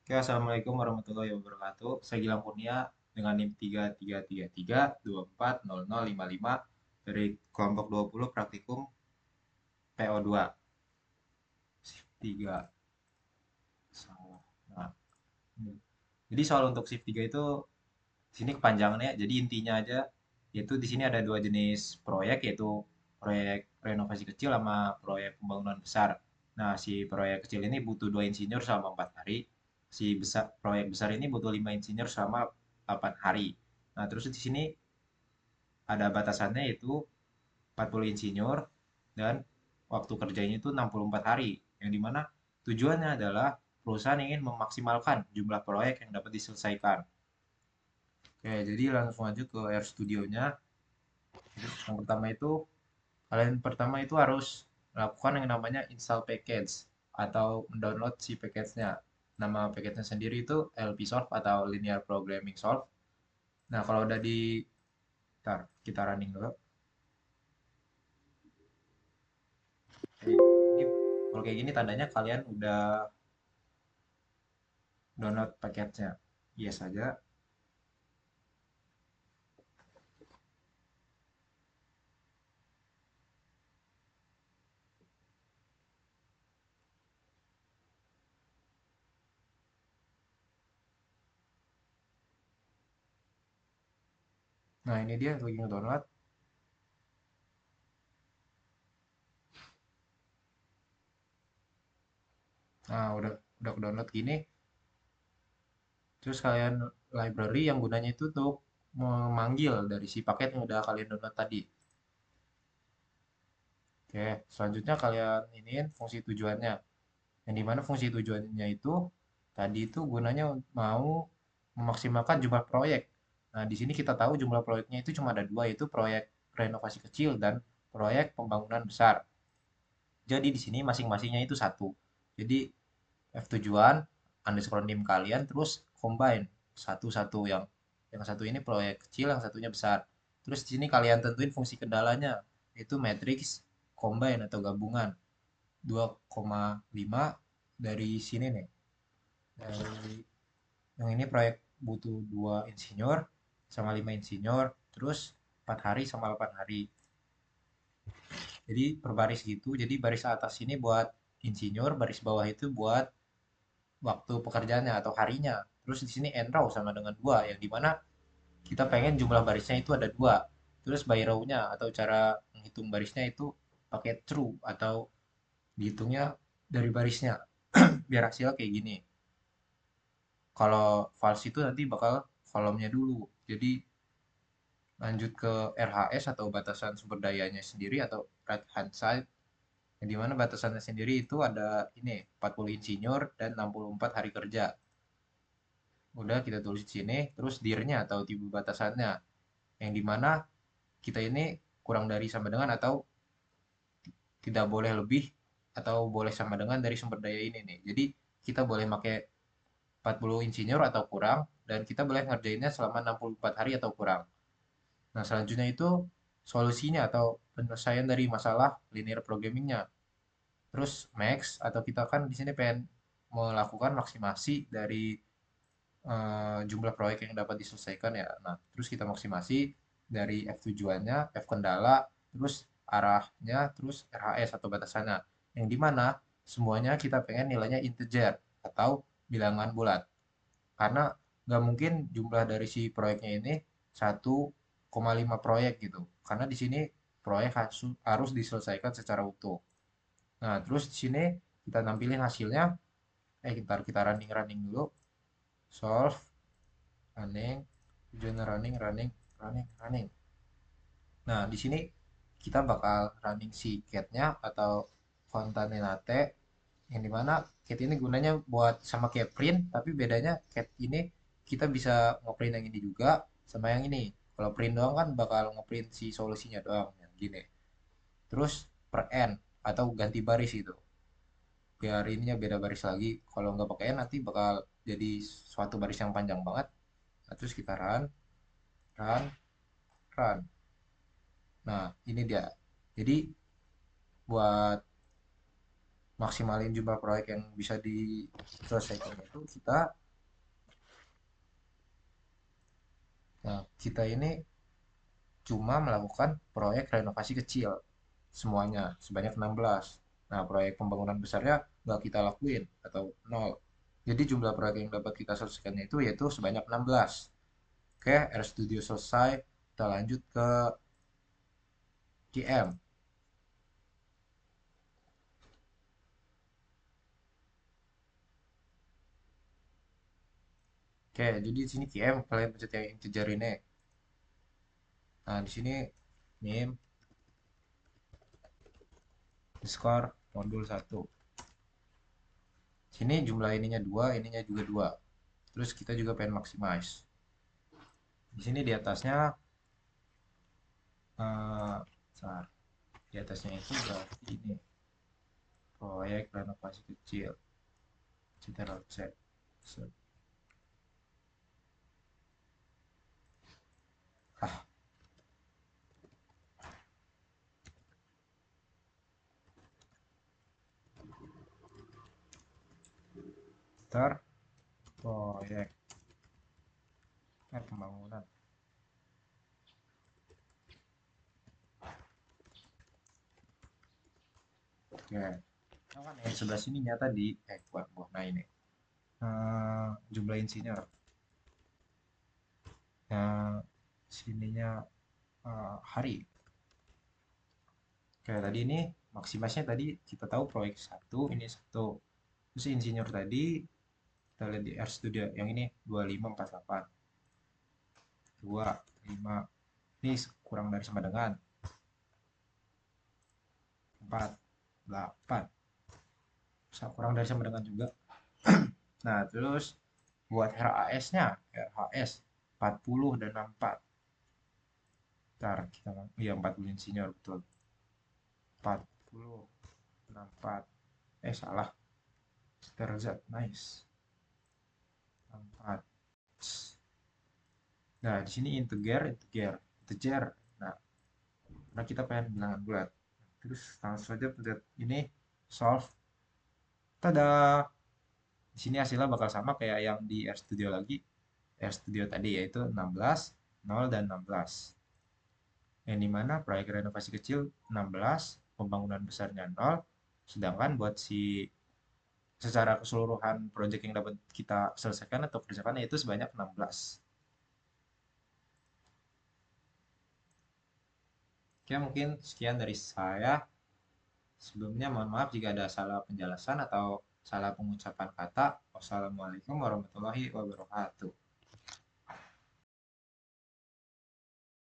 Oke, Assalamualaikum warahmatullahi wabarakatuh. Saya Gilang Kurnia dengan NIM 3333240055 dari kelompok 20 praktikum PO2. Shift 3. Salah. Nah, ini. Jadi soal untuk shift 3 itu di sini kepanjangannya. Jadi intinya aja yaitu di sini ada dua jenis proyek yaitu proyek renovasi kecil sama proyek pembangunan besar. Nah, si proyek kecil ini butuh 2 insinyur selama 4 hari. Si proyek besar ini butuh 5 insinyur selama 8 hari. Nah, terus di sini ada batasannya yaitu 40 insinyur dan waktu kerjanya itu 64 hari. Yang dimana tujuannya adalah perusahaan ingin memaksimalkan jumlah proyek yang dapat diselesaikan. Oke, jadi langsung aja ke R Studio-nya. Yang pertama itu, kalian pertama itu harus melakukan yang namanya install package atau mendownload si package-nya. Nama package-nya sendiri itu LPsolve atau Linear Programming Solve. Nah, kalau udah di, ntar kita running dulu. Ini kalau kayak gini tandanya kalian udah download paketnya. Yes saja. Nah, ini dia lagi nge-download. Nah, udah download gini. Terus kalian library yang gunanya itu untuk memanggil dari si paket yang udah kalian download tadi. Oke, selanjutnya kalian iniin fungsi tujuannya. Yang dimana fungsi tujuannya itu tadi itu gunanya mau memaksimalkan jumlah proyek. Nah, di sini kita tahu jumlah proyeknya itu cuma ada dua, yaitu proyek renovasi kecil dan proyek pembangunan besar. Jadi di sini masing-masingnya itu satu. Jadi F tujuan underscore nim kalian terus combine satu-satu yang satu ini proyek kecil, yang satunya besar. Terus di sini kalian tentuin fungsi kendalanya, yaitu matrix combine atau gabungan 2,5 dari sini nih. Dari yang ini proyek butuh 2 insinyur sama 5 insinyur, terus 4 hari sama 8 hari. Jadi per baris gitu. Jadi baris atas ini buat insinyur, baris bawah itu buat waktu pekerjaannya atau harinya. Terus di sini end row sama dengan 2 yang dimana kita pengen jumlah barisnya itu ada 2. Terus by row-nya atau cara menghitung barisnya itu pakai true atau dihitungnya dari barisnya biar hasilnya kayak gini. Kalau false itu nanti bakal kolomnya dulu. Jadi lanjut ke RHS atau batasan sumber dayanya sendiri atau right hand side. Yang dimana batasannya sendiri itu ada ini 40 insinyur dan 64 hari kerja. Udah kita tulis di sini, terus dirnya atau tiba batasannya. Yang dimana kita ini kurang dari sama dengan atau tidak boleh lebih atau boleh sama dengan dari sumber daya ini nih. Jadi kita boleh pakai 40 insinyur atau kurang dan kita boleh ngerjainnya selama 64 hari atau kurang. Nah, selanjutnya itu solusinya atau penyelesaian dari masalah linear programmingnya. Terus max atau kita kan di sini pengen melakukan maksimasi dari jumlah proyek yang dapat diselesaikan ya. Nah, terus kita maksimasi dari F tujuannya, F kendala, terus arahnya, terus RHS atau batasannya. Yang dimana semuanya kita pengen nilainya integer atau bilangan bulat. Karena nggak mungkin jumlah dari si proyeknya ini 1,5 proyek gitu. Karena di sini proyek harus diselesaikan secara utuh. Nah, terus di sini kita nampilin hasilnya. Kita running dulu. Solve, running, tujuan running. Nah, di sini kita bakal running si cat-nya atau fontanellate yang dimana cat ini gunanya buat sama kayak print, tapi bedanya cat ini kita bisa ngeprint yang ini juga sama yang ini. Kalau print doang kan bakal ngeprint si solusinya doang yang gini. Terus per n atau ganti baris gitu. Biar ininya beda baris lagi. Kalau nggak pakai n nanti bakal jadi suatu baris yang panjang banget. Nah, terus kita run, run. Nah, ini dia. Jadi buat maksimalin jumlah proyek yang bisa diselesaikan itu kita ini cuma melakukan proyek renovasi kecil semuanya sebanyak 16. Nah, proyek pembangunan besarnya nggak kita lakuin atau nol. Jadi jumlah proyek yang dapat kita selesaikan itu yaitu sebanyak 16. Oke, R Studio selesai, kita lanjut ke KM. Oke, jadi di sini KM kalian pencet yang integer ini. Nah, di sini name underscore modul 1. Sini jumlah ininya 2, ininya juga 2. Terus kita juga pengen maximize. Di sini di atasnya bentar. Di atasnya itu berarti ini proyek renovasi kecil. Ctrl C. Ah, ntar proyek pembangunan. Oke. Nah, kan yang sebelah sininya tadi, buat nah ini. Jumlah insinyur. Yang sininya hari. Kayak tadi ini maksimasnya tadi kita tahu proyek satu ini satu. Terus insinyur tadi kita lihat di R Studio yang ini 2548. 25. Ini kurang dari sama dengan 48. Kurang dari sama dengan juga. Nah, terus buat RHS-nya, RHS 40 dan 64. Ntar kita, iya 40 insinyur betul. 40, 64. Salah. Seter Z, nice. 64. Nah, di sini integer. Nah, karena kita pengen bilangan bulat. Terus langsung saja pencet ini solve. Tada! Di sini hasilnya bakal sama kayak yang di RStudio lagi. RStudio tadi yaitu 16, 0 dan 16. Yang dimana proyek renovasi kecil 16, pembangunan besarnya 0, sedangkan buat secara keseluruhan proyek yang dapat kita selesaikan atau kerjakan yaitu sebanyak 16. Oke, mungkin sekian dari saya. Sebelumnya mohon maaf jika ada salah penjelasan atau salah pengucapan kata. Wassalamualaikum warahmatullahi wabarakatuh.